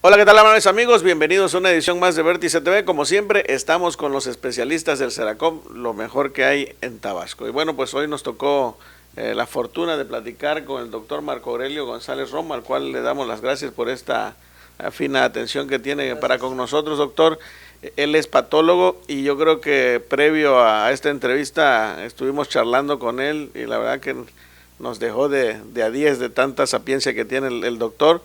Hola, ¿qué tal, amables amigos? Bienvenidos a una edición más de Vértice TV. Como siempre, estamos con los especialistas del Seracop, lo mejor que hay en Tabasco. Y bueno, pues hoy nos tocó la fortuna de platicar con el doctor Marco Aurelio González Romo, al cual le damos las gracias por esta fina atención que tiene para con nosotros, doctor. Él es patólogo y yo creo que previo a esta entrevista estuvimos charlando con él y la verdad que nos dejó de a 10 de tanta sapiencia que tiene el doctor.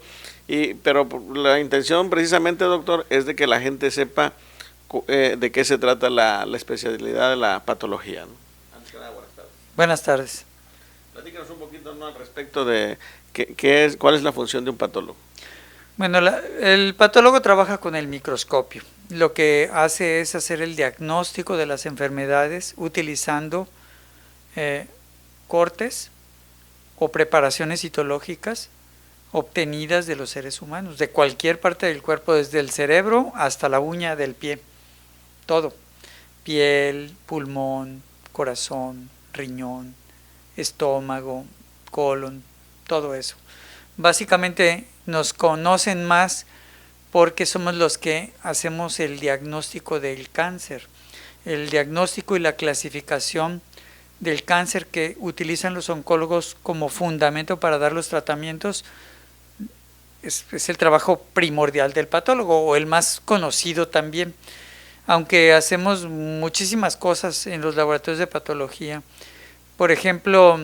Pero la intención precisamente, doctor, es de que la gente sepa de qué se trata la especialidad de la patología, ¿no? Antes que nada, buenas tardes. Buenas tardes. Platícanos un poquito, ¿no?, al respecto de cuál es la función de un patólogo. Bueno, el patólogo trabaja con el microscopio. Lo que hace es hacer el diagnóstico de las enfermedades utilizando cortes o preparaciones citológicas obtenidas de los seres humanos, de cualquier parte del cuerpo, desde el cerebro hasta la uña del pie, todo, piel, pulmón, corazón, riñón, estómago, colon, todo eso. Básicamente nos conocen más porque somos los que hacemos el diagnóstico del cáncer, el diagnóstico y la clasificación del cáncer que utilizan los oncólogos como fundamento para dar los tratamientos. Es el trabajo primordial del patólogo, o el más conocido también, aunque hacemos muchísimas cosas en los laboratorios de patología. Por ejemplo,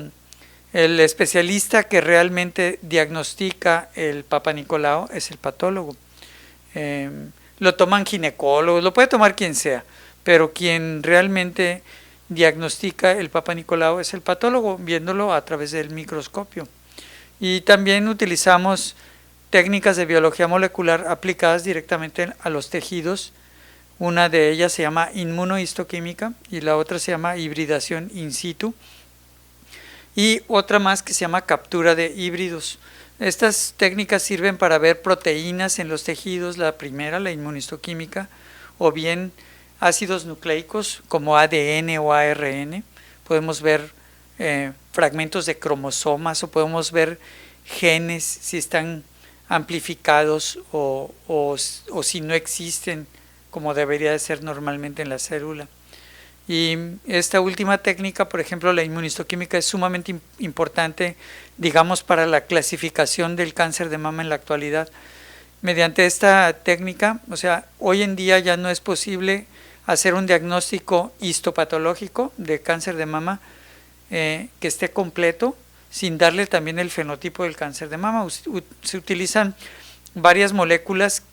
el especialista que realmente diagnostica el Papa Nicolau es el patólogo. Lo toman ginecólogos, lo puede tomar quien sea, pero quien realmente diagnostica el Papa Nicolau es el patólogo, viéndolo a través del microscopio. Y también utilizamos técnicas de biología molecular aplicadas directamente a los tejidos. Una de ellas se llama inmunohistoquímica y la otra se llama hibridación in situ, y otra más que se llama captura de híbridos. Estas técnicas sirven para ver proteínas en los tejidos, la primera, la inmunohistoquímica, o bien ácidos nucleicos como ADN o ARN. Podemos ver fragmentos de cromosomas, o podemos ver genes si están amplificados o si no existen, como debería de ser normalmente en la célula. Y esta última técnica, por ejemplo, la inmunohistoquímica, es sumamente importante, digamos, para la clasificación del cáncer de mama en la actualidad. Mediante esta técnica, o sea, hoy en día ya no es posible hacer un diagnóstico histopatológico de cáncer de mama que esté completo, sin darle también el fenotipo del cáncer de mama. Se utilizan varias moléculas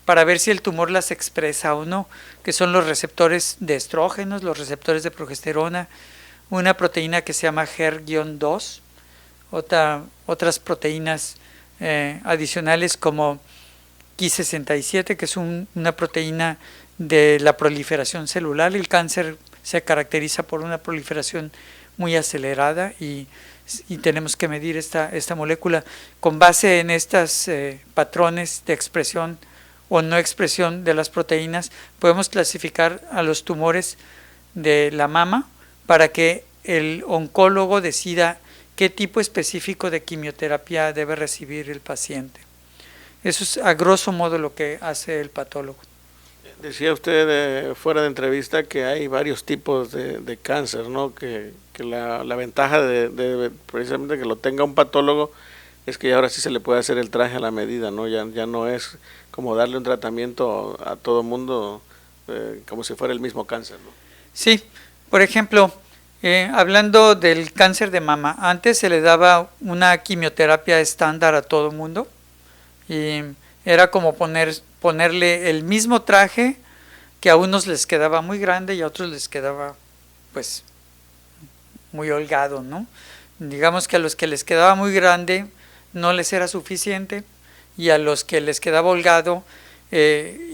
para ver si el tumor las expresa o no, que son los receptores de estrógenos, los receptores de progesterona, una proteína que se llama HER-2, otras proteínas adicionales como Ki67, que es una proteína de la proliferación celular. El cáncer se caracteriza por una proliferación muy acelerada y tenemos que medir esta molécula. Con base en estos patrones de expresión o no expresión de las proteínas, podemos clasificar a los tumores de la mama para que el oncólogo decida qué tipo específico de quimioterapia debe recibir el paciente. Eso es a grosso modo lo que hace el patólogo. Decía usted fuera de entrevista que hay varios tipos de cáncer, ¿no? Que la ventaja de precisamente que lo tenga un patólogo es que ahora sí se le puede hacer el traje a la medida, ¿no? Ya no es como darle un tratamiento a todo mundo como si fuera el mismo cáncer, ¿no? Sí, por ejemplo, hablando del cáncer de mama, antes se le daba una quimioterapia estándar a todo mundo y era como ponerle el mismo traje, que a unos les quedaba muy grande y a otros les quedaba pues muy holgado, ¿no? Digamos que a los que les quedaba muy grande no les era suficiente, y a los que les quedaba holgado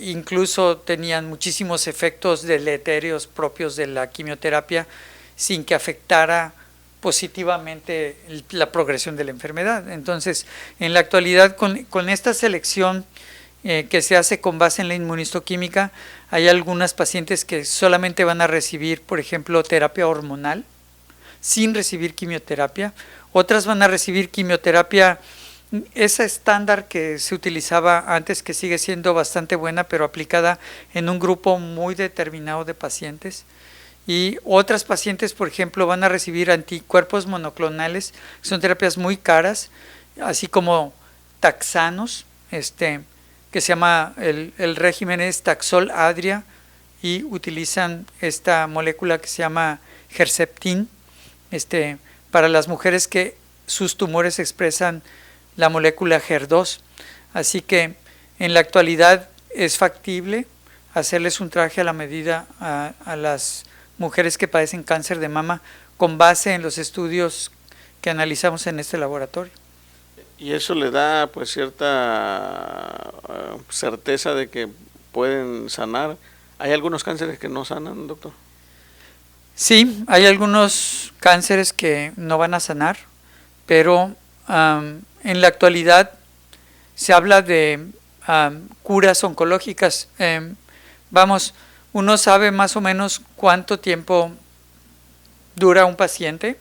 incluso tenían muchísimos efectos deletéreos propios de la quimioterapia sin que afectara positivamente la progresión de la enfermedad. Entonces, en la actualidad, con esta selección que se hace con base en la inmunohistoquímica, hay algunas pacientes que solamente van a recibir, por ejemplo, terapia hormonal sin recibir quimioterapia. Otras van a recibir quimioterapia esa estándar que se utilizaba antes, que sigue siendo bastante buena, pero aplicada en un grupo muy determinado de pacientes. Y otras pacientes, por ejemplo, van a recibir anticuerpos monoclonales, que son terapias muy caras, así como taxanos, que se llama, el régimen es Taxol Adria, y utilizan esta molécula que se llama Herceptin, para las mujeres que sus tumores expresan la molécula HER2. Así que en la actualidad es factible hacerles un traje a la medida a las mujeres que padecen cáncer de mama con base en los estudios que analizamos en este laboratorio. Y eso le da pues cierta certeza de que pueden sanar. ¿Hay algunos cánceres que no sanan, doctor? Sí, hay algunos cánceres que no van a sanar, pero en la actualidad se habla de curas oncológicas. Vamos, uno sabe más o menos cuánto tiempo dura un paciente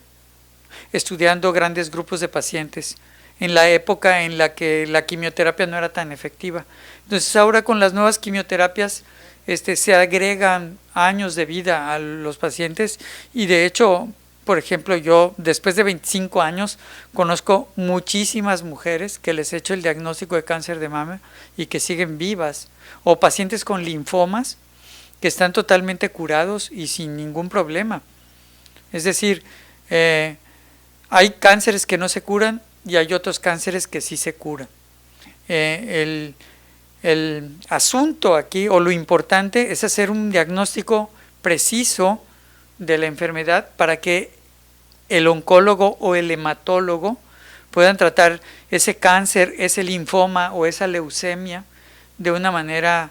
estudiando grandes grupos de pacientes en la época en la que la quimioterapia no era tan efectiva. Entonces ahora con las nuevas quimioterapias se agregan años de vida a los pacientes, y de hecho, por ejemplo, yo después de 25 años conozco muchísimas mujeres que les he hecho el diagnóstico de cáncer de mama y que siguen vivas, o pacientes con linfomas que están totalmente curados y sin ningún problema. Es decir, hay cánceres que no se curan y hay otros cánceres que sí se curan. El asunto aquí, o lo importante, es hacer un diagnóstico preciso de la enfermedad para que el oncólogo o el hematólogo puedan tratar ese cáncer, ese linfoma o esa leucemia de una manera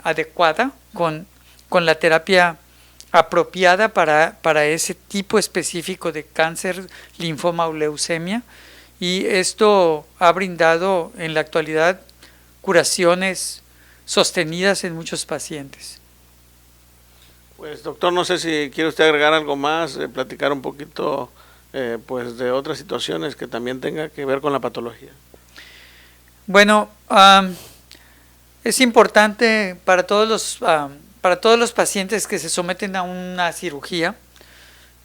adecuada, con la terapia apropiada para ese tipo específico de cáncer, linfoma o leucemia. Y esto ha brindado en la actualidad curaciones sostenidas en muchos pacientes. Pues doctor, no sé si quiere usted agregar algo más, platicar un poquito pues de otras situaciones que también tenga que ver con la patología. Bueno, es importante para todos los pacientes que se someten a una cirugía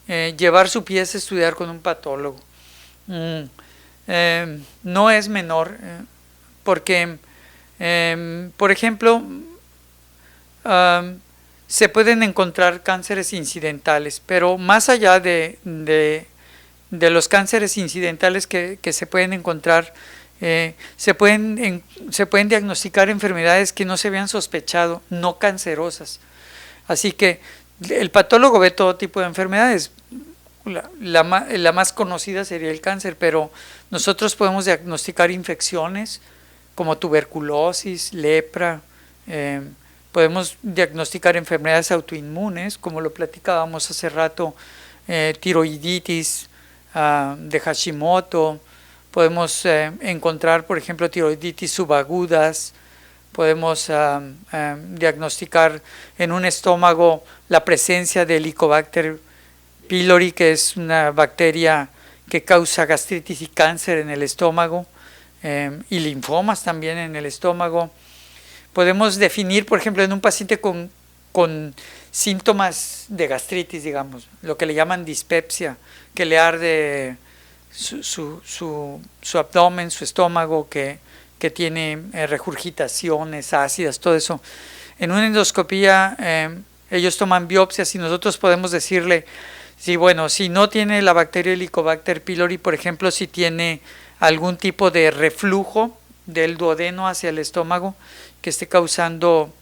llevar su pieza a estudiar con un patólogo. No es menor, porque por ejemplo, se pueden encontrar cánceres incidentales, pero más allá de los cánceres incidentales que se pueden encontrar, se pueden diagnosticar enfermedades que no se habían sospechado, no cancerosas. Así que el patólogo ve todo tipo de enfermedades. La más conocida sería el cáncer, pero nosotros podemos diagnosticar infecciones como tuberculosis, lepra, podemos diagnosticar enfermedades autoinmunes, como lo platicábamos hace rato, tiroiditis de Hashimoto, podemos encontrar, por ejemplo, tiroiditis subagudas, podemos diagnosticar en un estómago la presencia de Helicobacter pylori, que es una bacteria que causa gastritis y cáncer en el estómago, y linfomas también en el estómago. Podemos definir, por ejemplo, en un paciente con síntomas de gastritis, digamos, lo que le llaman dispepsia, que le arde su abdomen, su estómago, que tiene regurgitaciones ácidas, todo eso. En una endoscopía ellos toman biopsias y nosotros podemos decirle, si no tiene la bacteria Helicobacter pylori, por ejemplo, si tiene algún tipo de reflujo del duodeno hacia el estómago que esté causando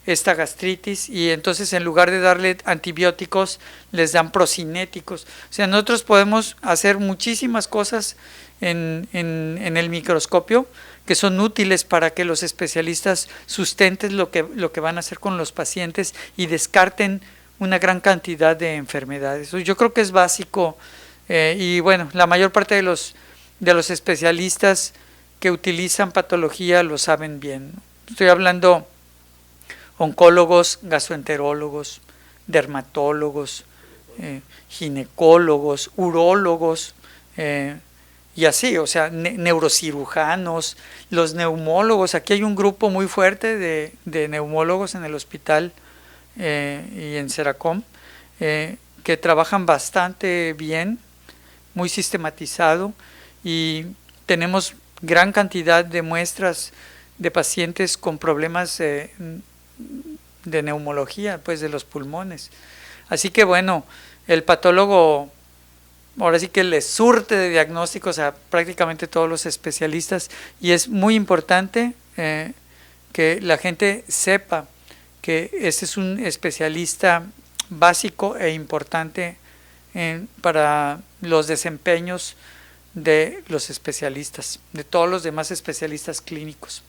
esta gastritis, y entonces en lugar de darle antibióticos les dan procinéticos. O sea, nosotros podemos hacer muchísimas cosas en el microscopio que son útiles para que los especialistas sustenten lo que van a hacer con los pacientes y descarten una gran cantidad de enfermedades. Yo creo que es básico, y bueno, la mayor parte de los especialistas que utilizan patología lo saben bien. Estoy hablando oncólogos, gastroenterólogos, dermatólogos, ginecólogos, urólogos, y así, o sea, neurocirujanos, los neumólogos. Aquí hay un grupo muy fuerte de neumólogos en el hospital y en Seracom, que trabajan bastante bien, muy sistematizado, y tenemos gran cantidad de muestras de pacientes con problemas de neumología, pues de los pulmones. Así que bueno, el patólogo ahora sí que le surte de diagnósticos a prácticamente todos los especialistas, y es muy importante que la gente sepa que este es un especialista básico e importante para los desempeños de los especialistas, de todos los demás especialistas clínicos.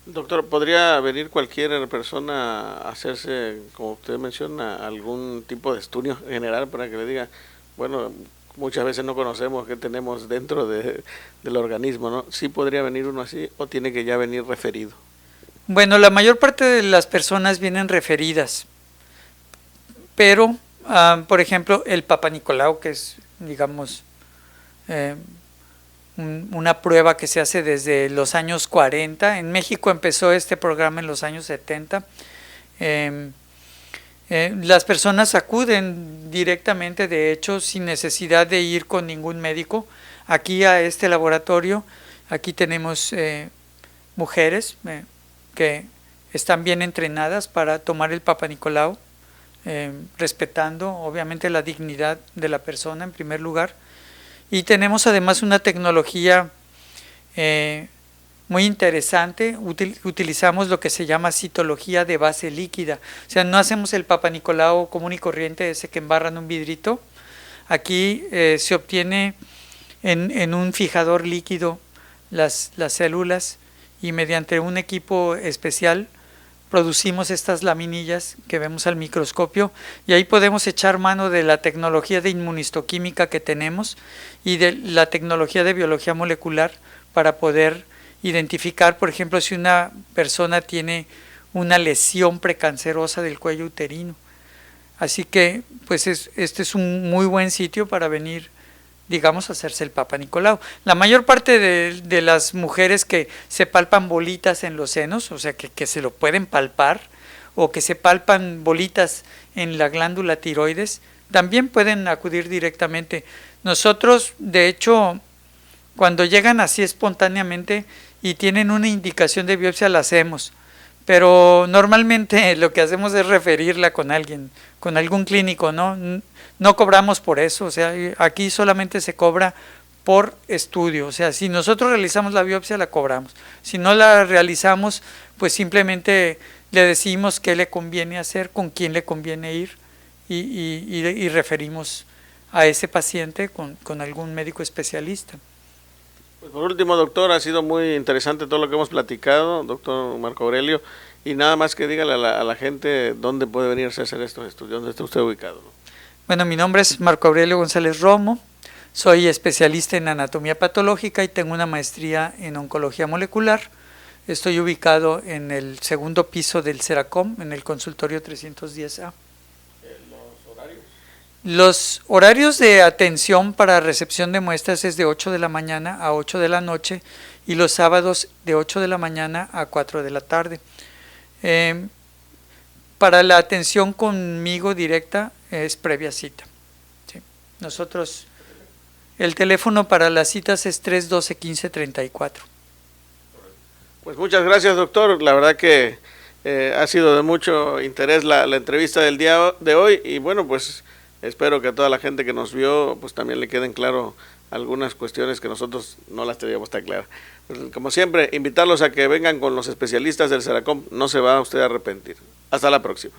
Doctor, ¿podría venir cualquier persona a hacerse, como usted menciona, algún tipo de estudio general para que le diga, bueno, muchas veces no conocemos qué tenemos dentro del organismo, ¿no? ¿Sí podría venir uno así o tiene que ya venir referido? Bueno, la mayor parte de las personas vienen referidas, pero, por ejemplo, el Papa Nicolau, que es, digamos, una prueba que se hace desde los años 40. En México empezó este programa en los años 70. Las personas acuden directamente, de hecho, sin necesidad de ir con ningún médico. Aquí a este laboratorio, aquí tenemos mujeres que están bien entrenadas para tomar el Papa Nicolau, respetando obviamente la dignidad de la persona en primer lugar. Y tenemos además una tecnología muy interesante. Utilizamos lo que se llama citología de base líquida. O sea, no hacemos el Papa Nicolau común y corriente, ese que embarran un vidrito. Aquí se obtiene en un fijador líquido las células, y mediante un equipo especial producimos estas laminillas que vemos al microscopio, y ahí podemos echar mano de la tecnología de inmunistoquímica que tenemos y de la tecnología de biología molecular para poder identificar, por ejemplo, si una persona tiene una lesión precancerosa del cuello uterino. Así que pues este es un muy buen sitio para venir, digamos, a hacerse el Papa Nicolau. La mayor parte de las mujeres que se palpan bolitas en los senos, o sea, que se lo pueden palpar, o que se palpan bolitas en la glándula tiroides, también pueden acudir directamente. Nosotros, de hecho, cuando llegan así espontáneamente y tienen una indicación de biopsia, la hacemos. Pero normalmente lo que hacemos es referirla con alguien, con algún clínico, ¿no? No cobramos por eso, o sea, aquí solamente se cobra por estudio. O sea, si nosotros realizamos la biopsia, la cobramos. Si no la realizamos, pues simplemente le decimos qué le conviene hacer, con quién le conviene ir, y referimos a ese paciente con algún médico especialista. Pues por último, doctor, ha sido muy interesante todo lo que hemos platicado, doctor Marco Aurelio, y nada más que dígale a la gente dónde puede venirse a hacer estos estudios, dónde está usted ubicado, ¿no? Bueno, mi nombre es Marco Aurelio González Romo, soy especialista en anatomía patológica y tengo una maestría en oncología molecular. Estoy ubicado en el segundo piso del Seracom, en el consultorio 310A. ¿Los horarios? Los horarios de atención para recepción de muestras es de 8 de la mañana a 8 de la noche y los sábados de 8 de la mañana a 4 de la tarde. Para la atención conmigo directa es previa cita. Sí. Nosotros, el teléfono para las citas es 312-1534. Pues muchas gracias, doctor. La verdad que ha sido de mucho interés la entrevista del día de hoy, y bueno, pues espero que a toda la gente que nos vio pues también le queden claro algunas cuestiones que nosotros no las teníamos tan claras. Pues, como siempre, invitarlos a que vengan con los especialistas del Seracom, no se va a usted a arrepentir. Hasta la próxima.